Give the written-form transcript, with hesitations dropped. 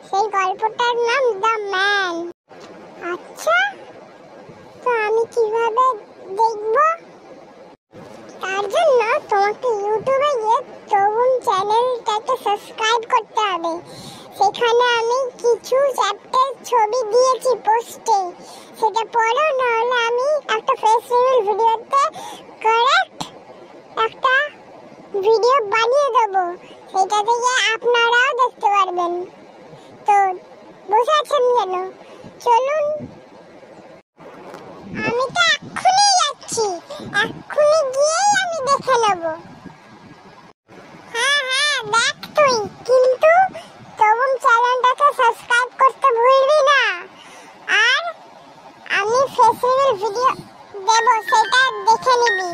সেই গল্পটার নাম দ্য ম্যান। আচ্ছা, তো আমি কিভাবে দেখব? তার জন্য তোমাকে ইউটিউবে গিয়ে তরুণ চ্যানেলটাকে সাবস্ক্রাইব করতে হবে। সেখানে আমি কিছু চ্যাপ্টার ছবি দিয়েছি পোস্টে, সেটা পড়ো, নাহলে আমি একটা ফেস রিভিল ভিডিওতে কারেক্ট একটা ভিডিও বানিয়ে দেবো, সেটা থেকে আপনারাও দেখতে পারবেন। তো বুঝাচ্ছেন যেন, চলুন। আমি তো এক্ষুনি যাচ্ছি, এক্ষুনি গিয়েই আমি দেখে নেব। হ্যাঁ হ্যাঁ, দেখ তুই, কিন্তু তরুণ চ্যানেলটাকে সাবস্ক্রাইব করতে ভুলবি না। আর আমি ফেস রিভিল ভিডিও দেবো, সেটা দেখে নিবি।